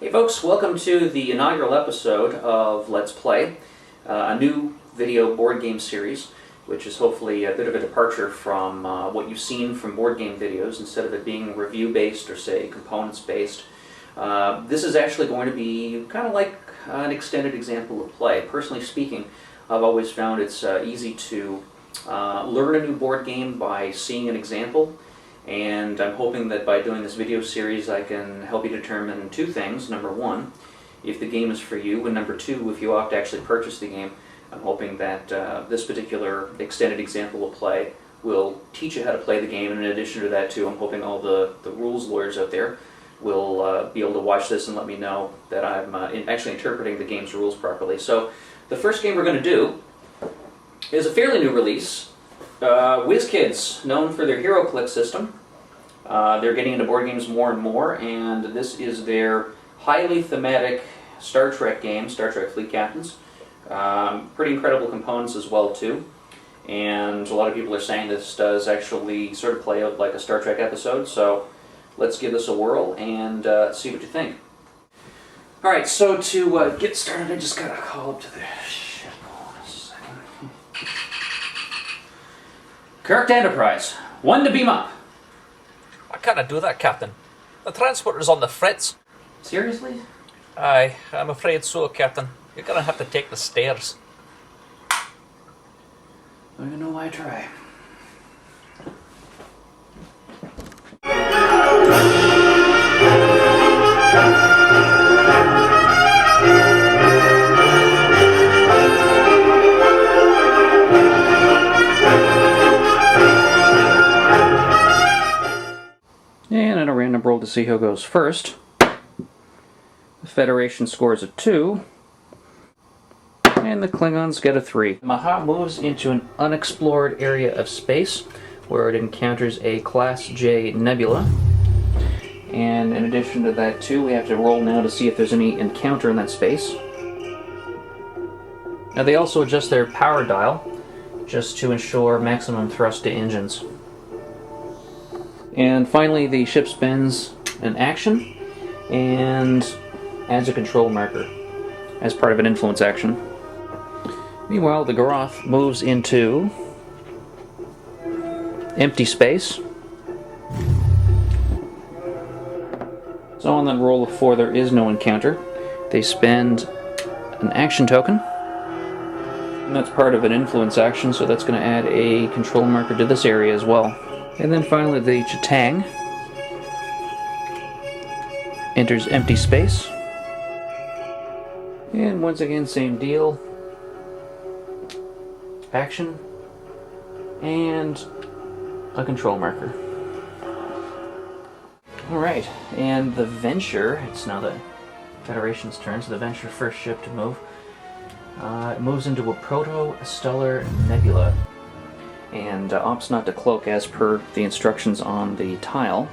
Hey folks, welcome to the inaugural episode of Let's Play, a new video board game series, which is hopefully a bit of a departure from what you've seen from board game videos. Instead of it being review-based or, say, components-based, this is actually going to be kind of like an extended example of play. Personally speaking, I've always found it's easy to learn a new board game by seeing an example. And I'm hoping that by doing this video series I can help you determine two things. Number one, if the game is for you, and number two, if you opt to actually purchase the game. I'm hoping that this particular extended example of play will teach you how to play the game, and in addition to that too, I'm hoping all the rules lawyers out there will be able to watch this and let me know that I'm actually interpreting the game's rules properly. So the first game we're going to do is a fairly new release. WizKids, known for their HeroClick system. They're getting into board games more and more, and this is their highly thematic Star Trek game, Star Trek Fleet Captains. Pretty incredible components as well too, and a lot of people are saying this does actually sort of play out like a Star Trek episode, so let's give this a whirl and see what you think. Alright, so to get started, I just gotta call up to the shit. Hold on a second. Kirk to Enterprise. One to beam up. I can't do that, Captain. The transporter's on the fritz. Seriously? Aye, I'm afraid so, Captain. You're gonna have to take the stairs. I don't even know why I try. And in a random roll to see who goes first. The Federation scores a 2. And the Klingons get a 3. Maha moves into an unexplored area of space where it encounters a Class J nebula. And in addition to that too, we have to roll now to see if there's any encounter in that space. Now they also adjust their power dial just to ensure maximum thrust to engines. And finally, the ship spends an action and adds a control marker as part of an influence action. Meanwhile, the Garoth moves into empty space. So on that roll of 4, there is no encounter. They spend an action token, and that's part of an influence action, so that's going to add a control marker to this area as well. And then finally the Chitang enters empty space. And once again, same deal. Action. And a control marker. Alright, and the Venture, it's now the Federation's turn, so the Venture, first ship to move. It moves into a proto-stellar nebula. And opts not to cloak as per the instructions on the tile.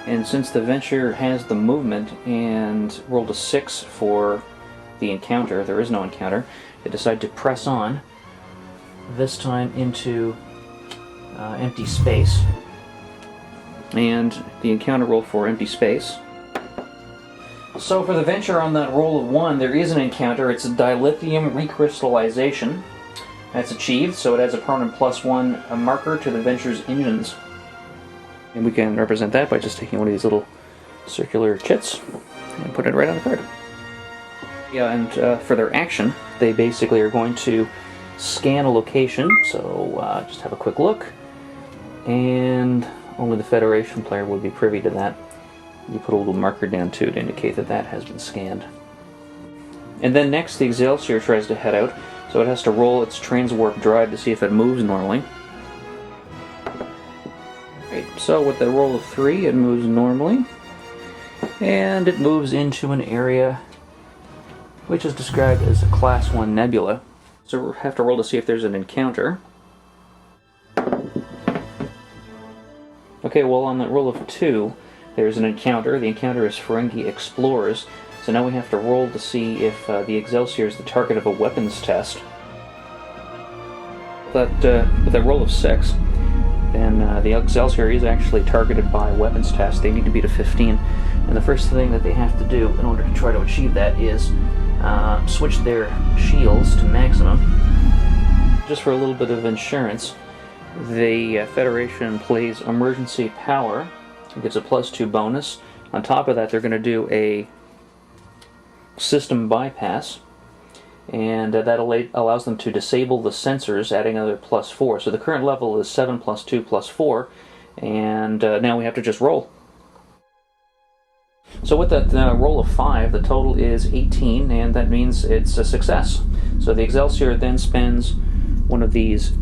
And since the Venture has the movement and rolled a 6 for the encounter, there is no encounter, they decide to press on, this time into empty space. And the encounter roll for empty space. So for the Venture on that roll of 1, there is an encounter. It's a dilithium recrystallization. That's achieved, so it adds a permanent +1 marker to the Venture's engines. And we can represent that by just taking one of these little circular chits and put it right on the card. Yeah, and for their action, they basically are going to scan a location, so just have a quick look, and only the Federation player would be privy to that. You put a little marker down too to indicate that that has been scanned. And then next, the Excelsior tries to head out. So it has to roll its transwarp drive to see if it moves normally. Right, so with the roll of 3, it moves normally. And it moves into an area which is described as a Class 1 nebula. So we'll have to roll to see if there's an encounter. Okay, well on that roll of 2, there's an encounter. The encounter is Ferengi Explorers. So now we have to roll to see if the Excelsior is the target of a weapons test. But with that roll of 6, then the Excelsior is actually targeted by weapons test. They need to beat a 15. And the first thing that they have to do in order to try to achieve that is switch their shields to maximum. Just for a little bit of insurance, the Federation plays emergency power. It gives a +2 bonus. On top of that, they're going to do a system bypass, and that allows them to disable the sensors, adding another +4. So the current level is 7 + 2 + 4, and now we have to just roll. So with that roll of 5, the total is 18, and that means it's a success. So the Excelsior then spends one of these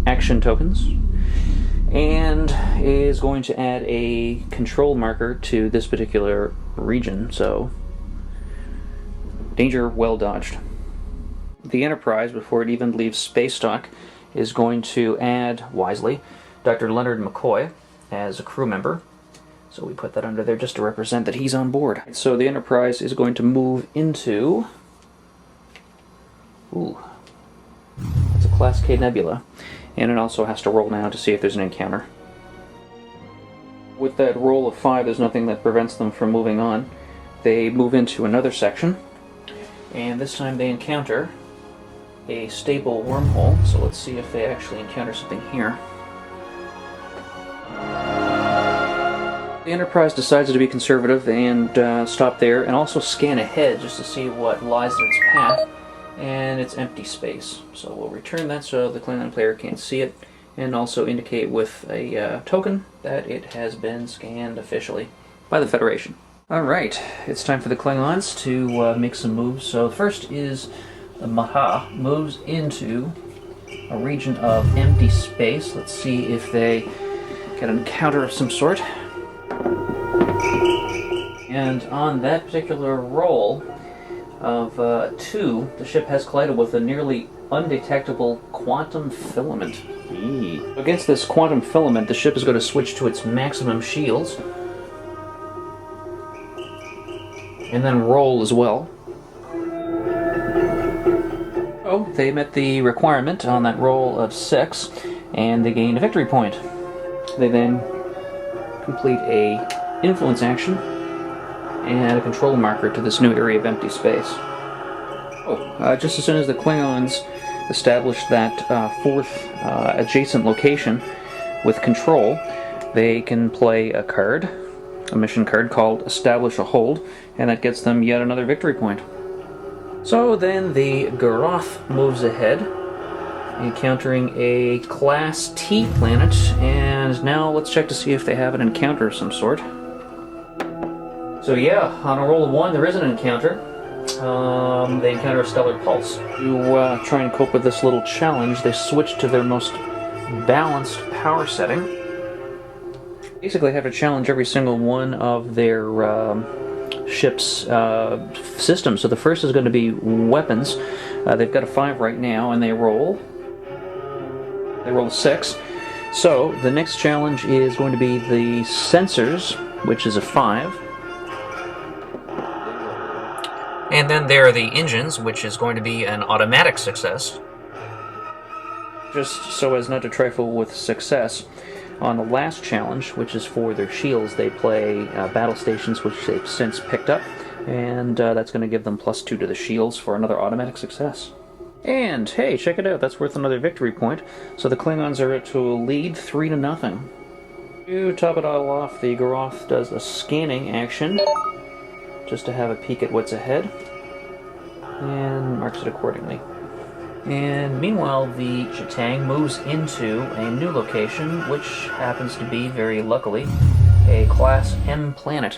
action tokens and is going to add a control marker to this particular region. So danger well dodged. The Enterprise, before it even leaves space dock, is going to add, wisely, Dr. Leonard McCoy as a crew member. So we put that under there just to represent that he's on board. So the Enterprise is going to move into... Ooh. It's a Class K nebula. And it also has to roll now to see if there's an encounter. With that roll of 5, there's nothing that prevents them from moving on. They move into another section, and this time they encounter a stable wormhole. So let's see if they actually encounter something here. The Enterprise decides to be conservative and stop there, and also scan ahead just to see what lies in its path. And it's empty space. So we'll return that so the Klingon player can't see it, and also indicate with a token that it has been scanned officially by the Federation. Alright, it's time for the Klingons to make some moves. So the first is the Maha moves into a region of empty space. Let's see if they get an encounter of some sort. And on that particular roll of 2, the ship has collided with a nearly undetectable quantum filament. Against this quantum filament, the ship is going to switch to its maximum shields, and then roll as well. Oh, they met the requirement on that roll of 6, and they gained a victory point. They then complete a influence action and a control marker to this new area of empty space. Just as soon as the Klingons establish that fourth adjacent location with control, they can play a card, a mission card called Establish a Hold, and that gets them yet another victory point. So then the Garoth moves ahead, encountering a Class T planet, and now let's check to see if they have an encounter of some sort. So yeah, on a roll of 1, there is an encounter. They encounter a stellar pulse. To try and cope with this little challenge, they switch to their most balanced power setting. Basically have to challenge every single one of their ship's systems. So the first is going to be weapons. They've got a 5 right now, and they roll a 6. So the next challenge is going to be the sensors, which is a 5. And then there are the engines, which is going to be an automatic success. Just so as not to trifle with success, on the last challenge, which is for their shields, they play battle stations, which they've since picked up, and that's going to give them +2 to the shields for another automatic success. And hey, check it out, that's worth another victory point. So the Klingons are to a lead 3-0. To top it all off, the Garoth does a scanning action, just to have a peek at what's ahead, and marks it accordingly. And meanwhile, the Chitang moves into a new location, which happens to be, very luckily, a Class M planet.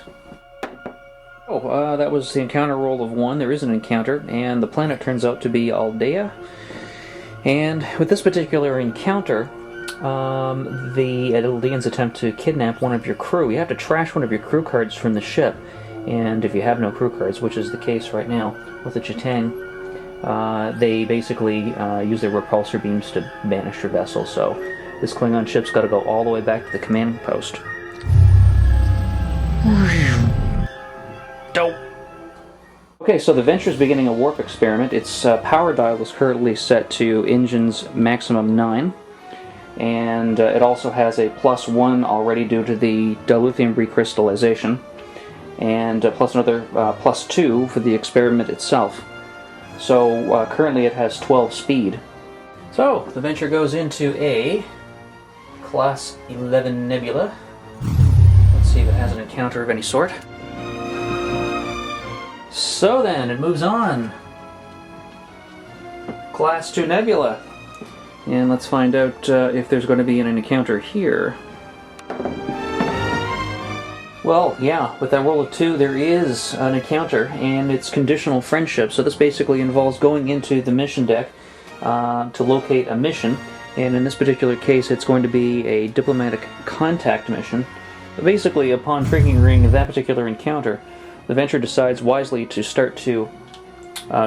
That was the encounter roll of 1. There is an encounter, and the planet turns out to be Aldea. And with this particular encounter, the Aldeans attempt to kidnap one of your crew. You have to trash one of your crew cards from the ship. And if you have no crew cards, which is the case right now with the Chitang, they basically use their repulsor beams to banish your vessel. So this Klingon ship's got to go all the way back to the command post. Dope. Okay, so the Venture's beginning a warp experiment. Its power dial is currently set to engine's maximum 9. and it also has a +1 already due to the dilithium recrystallization, and plus another +2 for the experiment itself. So currently it has 12 speed. So the Venture goes into a Class 11 nebula. Let's see if it has an encounter of any sort. So then, it moves on. Class 2 nebula. And let's find out if there's going to be an encounter here. Well, yeah, with that roll of 2 there is an encounter, and it's conditional friendship. So this basically involves going into the mission deck to locate a mission, and in this particular case it's going to be a diplomatic contact mission. But basically, upon triggering that particular encounter, the Venture decides wisely to start to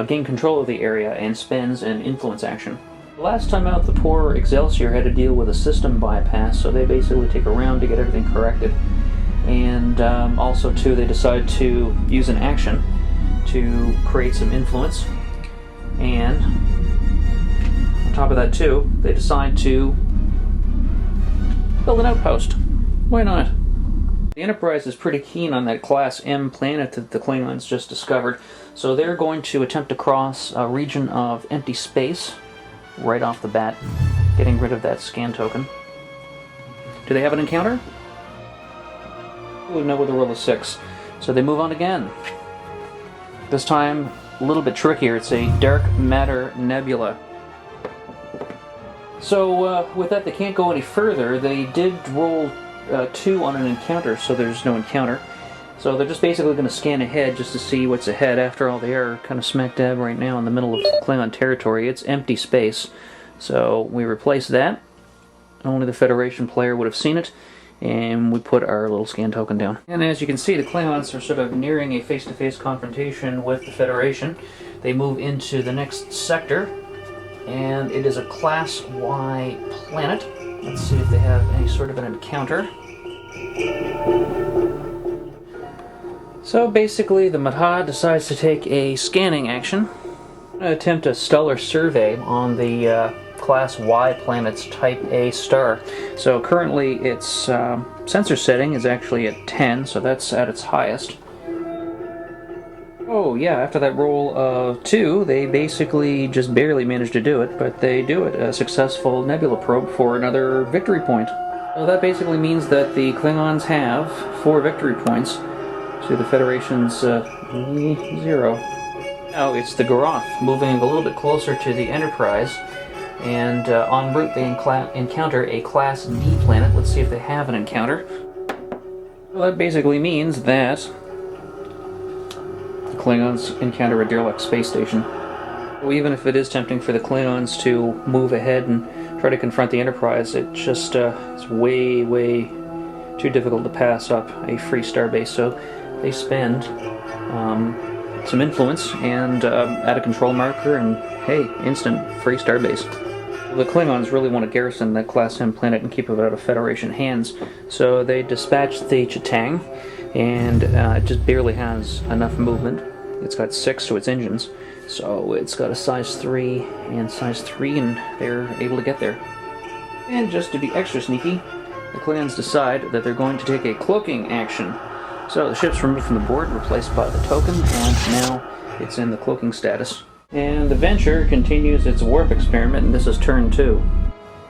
gain control of the area and spends an influence action. Last time out, the poor Excelsior had to deal with a system bypass, so they basically take a round to get everything corrected. And also, too, they decide to use an action to create some influence. And on top of that, too, they decide to build an outpost. Why not? The Enterprise is pretty keen on that Class M planet that the Klingons just discovered, so they're going to attempt to cross a region of empty space right off the bat, getting rid of that scan token. Do they have an encounter? Oh, no, with a roll of 6. So they move on again. This time, a little bit trickier. It's a dark matter nebula. So with that, they can't go any further. They did roll 2 on an encounter, so there's no encounter. So they're just basically going to scan ahead just to see what's ahead. After all, they are kind of smack dab right now in the middle of Klingon territory. It's empty space. So we replace that. Only the Federation player would have seen it. And we put our little scan token down. And as you can see, the Klingons are sort of nearing a face-to-face confrontation with the Federation. They move into the next sector, and it is a Class Y planet. Let's see if they have any sort of an encounter. So basically, the Madha decides to take a scanning action, attempt a stellar survey on the Class Y planet's Type A star. So currently its sensor setting is actually at 10, so that's at its highest. Oh yeah, after that roll of 2, they basically just barely managed to do it, but they do it. A successful nebula probe for another victory point. So that basically means that the Klingons have 4 victory points to the Federation's 0. Now it's the Garoth moving a little bit closer to the Enterprise, and en route they encounter a Class D planet. Let's see if they have an encounter. Well, that basically means that the Klingons encounter a derelict space station. So even if it is tempting for the Klingons to move ahead and try to confront the Enterprise, it just it's way too difficult to pass up a free starbase. So they spend some influence and add a control marker, and hey, instant free starbase. The Klingons really want to garrison that Class M planet and keep it out of Federation hands, so they dispatch the Chitang, and it just barely has enough movement. It's got 6 to its engines, so it's got a size 3 and size 3, and they're able to get there. And just to be extra sneaky, the Klingons decide that they're going to take a cloaking action. So the ship's removed from the board, replaced by the token, and now it's in the cloaking status. And the Venture continues its warp experiment, and this is turn 2.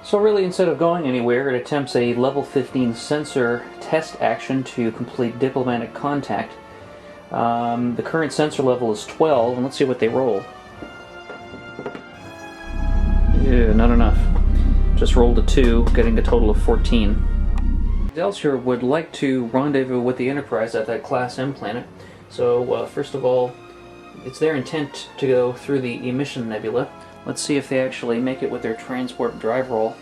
So really, instead of going anywhere, it attempts a level 15 sensor test action to complete diplomatic contact. The current sensor level is 12, and let's see what they roll. Yeah, not enough. Just rolled a 2, getting a total of 14. Excelsior would like to rendezvous with the Enterprise at that Class M planet. So first of all, it's their intent to go through the emission nebula. Let's see if they actually make it with their transport drive roll.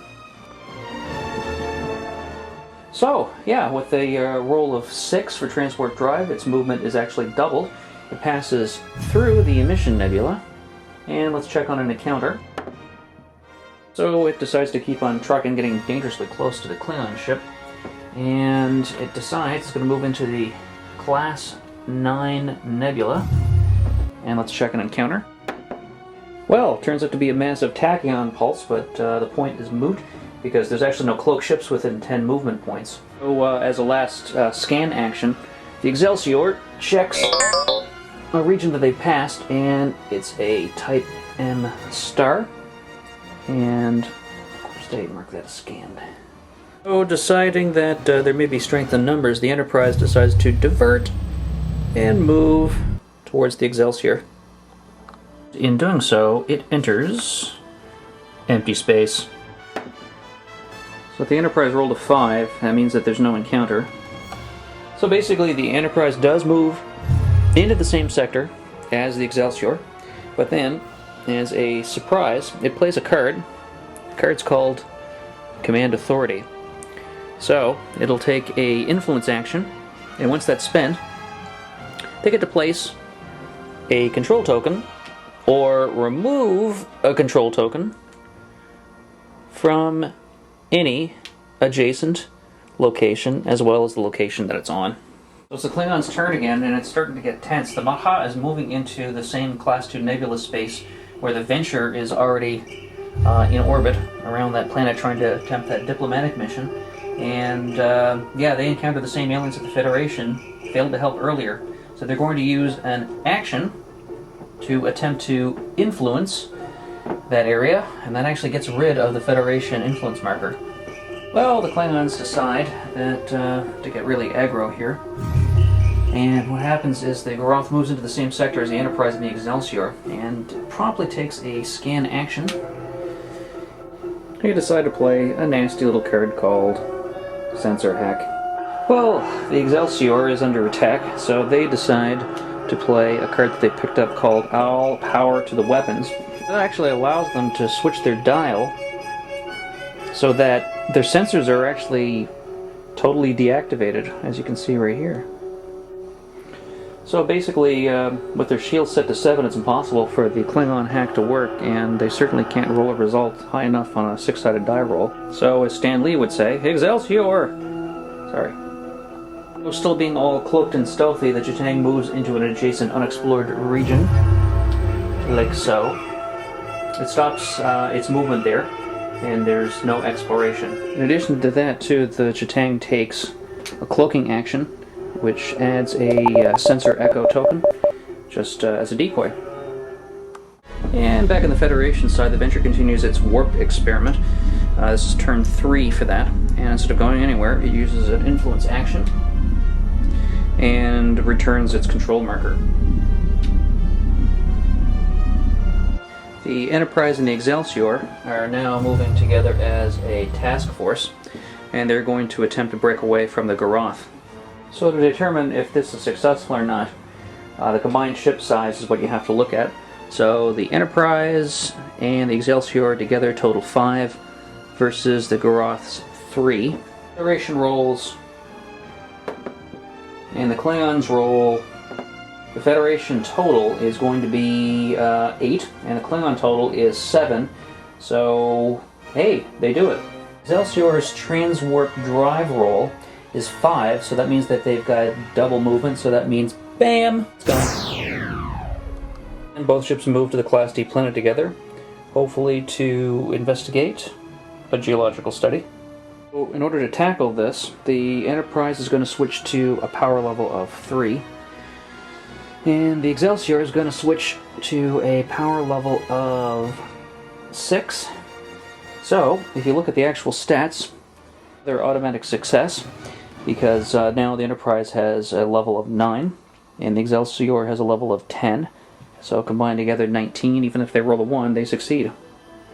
So, yeah, with a roll of 6 for transport drive, its movement is actually doubled. It passes through the emission nebula. And let's check on an encounter. So it decides to keep on trucking, getting dangerously close to the Klingon ship. And it decides it's going to move into the Class 9 nebula. And let's check an encounter. Well, turns out to be a massive tachyon pulse, but the point is moot. because there's actually no cloaked ships within 10 movement points. So as a last scan action, the Excelsior checks a region that they passed, and it's a Type M star, and of course they mark that as scanned. So deciding that there may be strength in numbers, the Enterprise decides to divert and move towards the Excelsior. In doing so, it enters empty space. So if the Enterprise rolled a 5, that means that there's no encounter. So basically the Enterprise does move into the same sector as the Excelsior, but then, as a surprise, it plays a card. The card's called Command Authority. So it'll take a influence action, and once that's spent, they get to place a control token or remove a control token from any adjacent location as well as the location that it's on. So it's the Klingons' turn again, and it's starting to get tense. The Maha is moving into the same Class 2 nebula space where the Venture is already in orbit around that planet trying to attempt that diplomatic mission. And yeah, they encounter the same aliens that the Federation failed to help earlier. So they're going to use an action to attempt to influence that area, and that actually gets rid of the Federation influence marker. Well, the Klingons decide that to get really aggro here, and what happens is the Goroth moves into the same sector as the Enterprise and the Excelsior, and promptly takes a scan action. They decide to play a nasty little card called Sensor Hack. Well, the Excelsior is under attack, so they decide to play a card that they picked up called All Power to the Weapons. That actually allows them to switch their dial so that their sensors are actually totally deactivated, as you can see right here. So basically, with their shield set to 7, it's impossible for the Klingon hack to work, and they certainly can't roll a result high enough on a 6-sided die roll. So, as Stan Lee would say, Excelsior! Sorry. Still being all cloaked and stealthy, the Jitang moves into an adjacent unexplored region, like so. It stops its movement there, and there's no exploration. In addition to that, too, the Jitang takes a cloaking action, which adds a sensor echo token, just as a decoy. And back in the Federation side, the Venture continues its warp experiment. This is turn 3 for that, and instead of going anywhere, it uses an influence action and returns its control marker. The Enterprise and the Excelsior are now moving together as a task force, and they're going to attempt to break away from the Goroth. So to determine if this is successful or not, the combined ship size is what you have to look at. So the Enterprise and the Excelsior together total 5 versus the Goroth's 3. Federation rolls, and the Klingons roll. The Federation total is going to be 8, and the Klingon total is 7. So, hey, they do it. Excelsior's transwarp drive roll is 5, so that means that they've got double movement, so that means BAM! It's gone. And both ships move to the Class D planet together, hopefully to investigate a geological study. So in order to tackle this, the Enterprise is going to switch to a power level of 3, and the Excelsior is going to switch to a power level of 6. So, if you look at the actual stats, they're automatic success, because now the Enterprise has a level of 9, and the Excelsior has a level of 10. So combined together 19, even if they roll a 1, they succeed.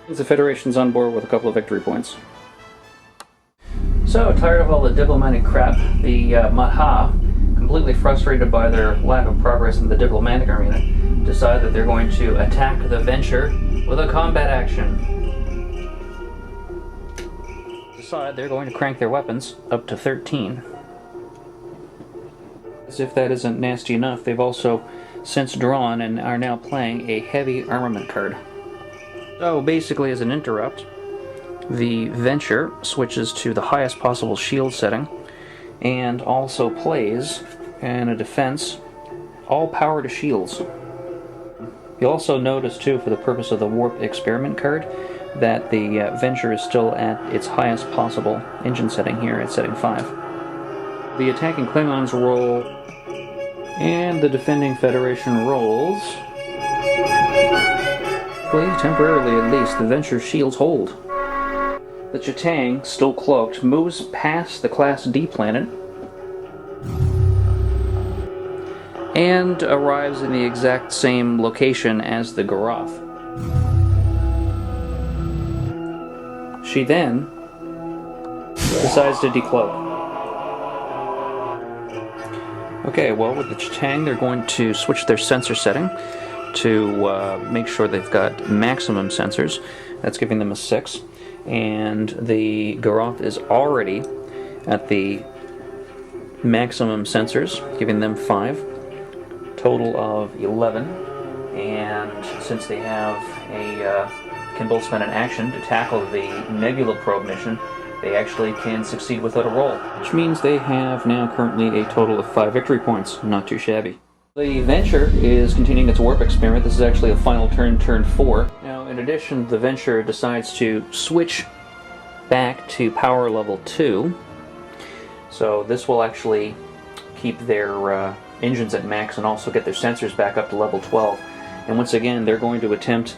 The Federation's on board with a couple of victory points. So, tired of all the diplomatic crap, the Maha, completely frustrated by their lack of progress in the diplomatic arena, decide that they're going to attack the Venture with a combat action. Decide they're going to crank their weapons up to 13. As if that isn't nasty enough, they've also since drawn and are now playing a heavy armament card. So basically, as an interrupt, the Venture switches to the highest possible shield setting and also plays in a defense all power to shields. You'll also notice too, for the purpose of the warp experiment card, that the Venture is still at its highest possible engine setting here at setting 5. The attacking Klingons roll, and the defending Federation rolls. Temporarily at least, the Venture's shields hold. The Chitang, still cloaked, moves past the Class D planet and arrives in the exact same location as the Garoth. She then decides to decloak. Okay, well, with the Chitang, they're going to switch their sensor setting to make sure they've got maximum sensors. That's giving them a 6. And the Garoth is already at the maximum sensors, giving them 5. Total of 11. And since they have can both spend an action to tackle the Nebula probe mission, they actually can succeed without a roll, which means they have now currently a total of 5 victory points. Not too shabby. The Venture is continuing its warp experiment. This is actually a final turn, turn 4. Now, in addition, the Venture decides to switch back to power level 2. So this will actually keep their engines at max and also get their sensors back up to level 12. And once again, they're going to attempt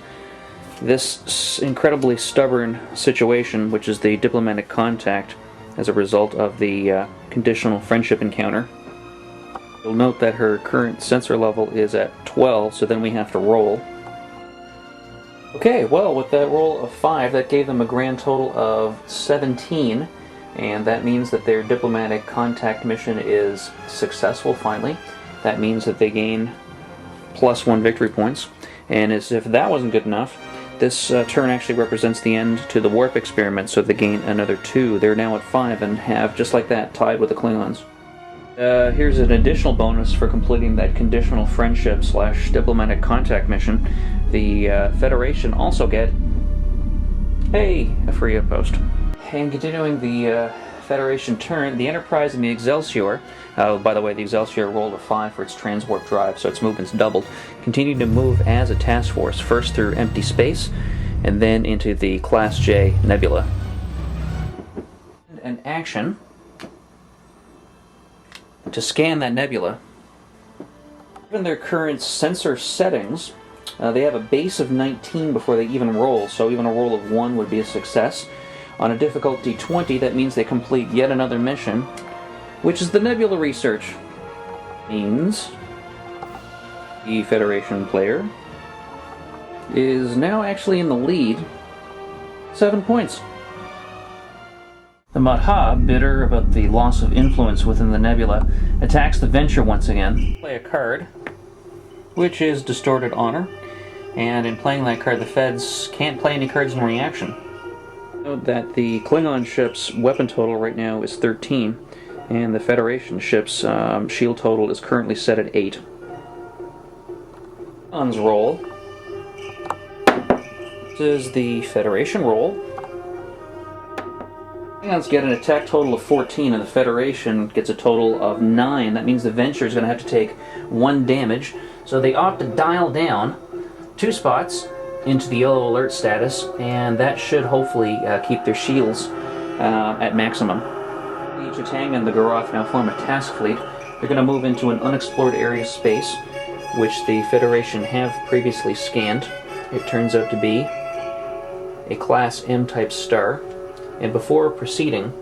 this incredibly stubborn situation, which is the diplomatic contact as a result of the conditional friendship encounter. You'll note that her current sensor level is at 12, so then we have to roll. Okay, well, with that roll of 5, that gave them a grand total of 17, and that means that their diplomatic contact mission is successful finally. That means that they gain +1 victory points, and as if that wasn't good enough, this turn actually represents the end to the warp experiment, so they gain another 2. They're now at 5 and have, just like that, tied with the Klingons. Here's an additional bonus for completing that conditional friendship / diplomatic contact mission. The Federation also get, a free outpost. And continuing the Federation turn, the Enterprise and the Excelsior, by the way, the Excelsior rolled a 5 for its transwarp drive, so its movement's doubled, continue to move as a task force, first through empty space, and then into the Class J Nebula. An action to scan that nebula. Given their current sensor settings, they have a base of 19 before they even roll, so even a roll of 1 would be a success. On a difficulty 20, that means they complete yet another mission, which is the nebula research. Means the Federation player is now actually in the lead, 7 points. The Madha, bitter about the loss of influence within the nebula, attacks the Venture once again. Play a card, which is Distorted Honor, and in playing that card, the Feds can't play any cards in reaction. Note that the Klingon ship's weapon total right now is 13, and the Federation ship's shield total is currently set at 8. Klingons roll. This is the Federation roll. Klingons get an attack total of 14, and the Federation gets a total of 9. That means the Venture is going to have to take 1 damage, so they opt to dial down 2 spots into the yellow alert status, and that should hopefully keep their shields at maximum. The Chitang and the Garoth now form a task fleet. They're going to move into an unexplored area space, which the Federation have previously scanned. It turns out to be a Class M-type star. And before proceeding,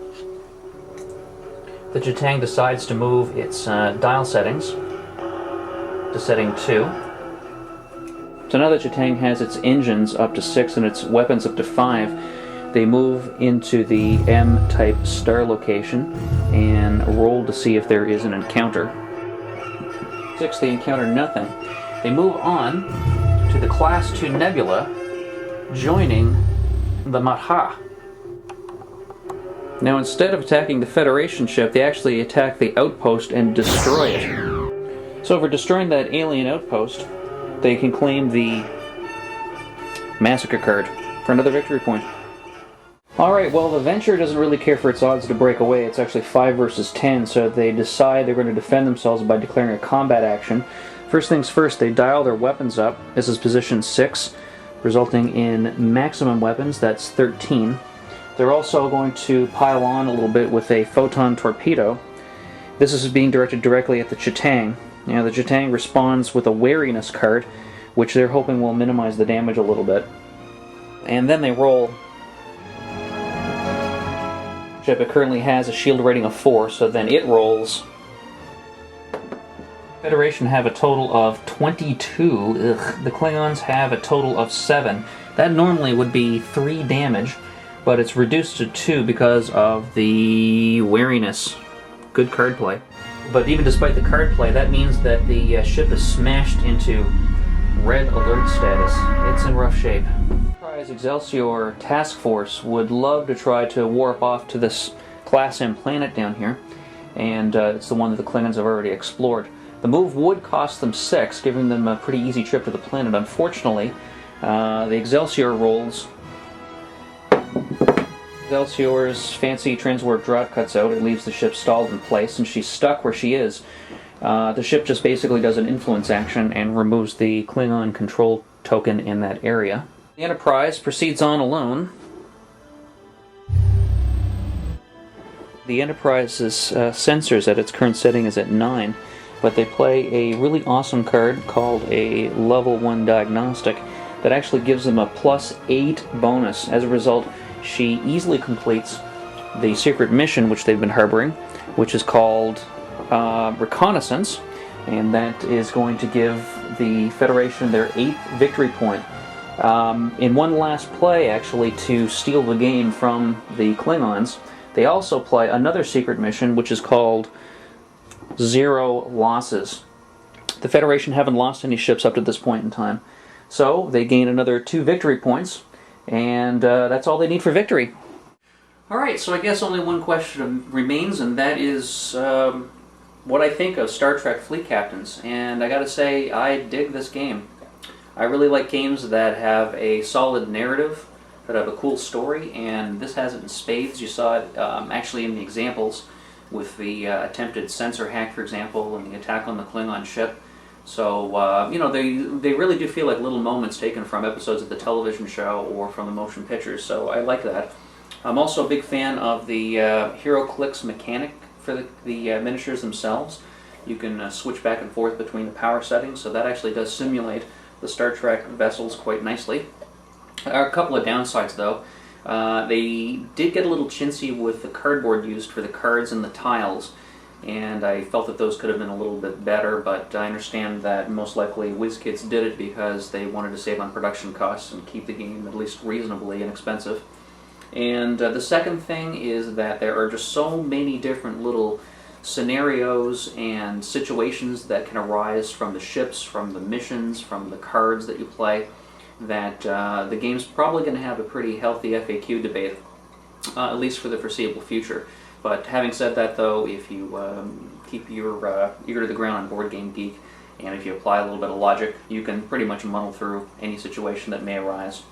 the Chitang decides to move its dial settings to setting 2. So now that Chitang has its engines up to 6 and its weapons up to 5, they move into the M-type star location and roll to see if there is an encounter. 6, they encounter nothing. They move on to the Class 2 Nebula, joining the Madha. Now, instead of attacking the Federation ship, they actually attack the outpost and destroy it. So for destroying that alien outpost, they can claim the Massacre card for another victory point. Alright, well, the Venture doesn't really care for its odds to break away. It's actually 5 versus 10, so they decide they're going to defend themselves by declaring a combat action. First things first, they dial their weapons up. This is position 6. resulting in maximum weapons, that's 13. They're also going to pile on a little bit with a photon torpedo. This is being directed directly at the Chitang. Now the Chitang responds with a wariness card, which they're hoping will minimize the damage a little bit. And then they roll. Ship, it currently has a shield rating of 4, so then it rolls. Federation have a total of 22. Ugh. The Klingons have a total of 7. That normally would be 3 damage, but it's reduced to 2 because of the wariness. Good card play. But even despite the card play, that means that the ship is smashed into red alert status. It's in rough shape. Enterprise Excelsior Task Force would love to try to warp off to this Class M planet down here, and it's the one that the Klingons have already explored. The move would cost them 6, giving them a pretty easy trip to the planet. Unfortunately, the Excelsior rolls. Excelsior's fancy transwarp drop cuts out. It leaves the ship stalled in place, and she's stuck where she is. The ship just basically does an influence action and removes the Klingon control token in that area. The Enterprise proceeds on alone. The Enterprise's sensors at its current setting is at 9, but they play a really awesome card called a Level 1 Diagnostic that actually gives them a +8 bonus. As a result, she easily completes the secret mission which they've been harboring, which is called Reconnaissance, and that is going to give the Federation their 8th victory point. In one last play, actually, to steal the game from the Klingons, they also play another secret mission which is called Zero Losses. The Federation haven't lost any ships up to this point in time, so they gain another 2 victory points, and that's all they need for victory. Alright, so I guess only one question remains, and that is what I think of Star Trek fleet captains. And I gotta say, I dig this game. I really like games that have a solid narrative, that have a cool story, and this has it in spades. You saw it actually in the examples with the attempted sensor hack, for example, and the attack on the Klingon ship. So, you know, they really do feel like little moments taken from episodes of the television show or from the motion pictures, so I like that. I'm also a big fan of the HeroClix mechanic for the miniatures themselves. You can switch back and forth between the power settings, so that actually does simulate the Star Trek vessels quite nicely. There are a couple of downsides, though. They did get a little chintzy with the cardboard used for the cards and the tiles, and I felt that those could have been a little bit better, but I understand that most likely WizKids did it because they wanted to save on production costs and keep the game at least reasonably inexpensive. And the second thing is that there are just so many different little scenarios and situations that can arise from the ships, from the missions, from the cards that you play, that the game's probably going to have a pretty healthy FAQ debate, at least for the foreseeable future. But having said that, though, if you keep your ear to the ground on Board Game Geek, and if you apply a little bit of logic, you can pretty much muddle through any situation that may arise.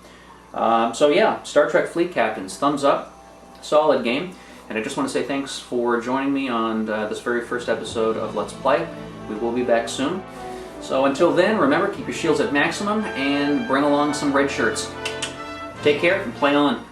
So yeah, Star Trek Fleet Captains, thumbs up, solid game, and I just want to say thanks for joining me on this very first episode of Let's Play. We will be back soon. So until then, remember, keep your shields at maximum and bring along some red shirts. Take care and play on.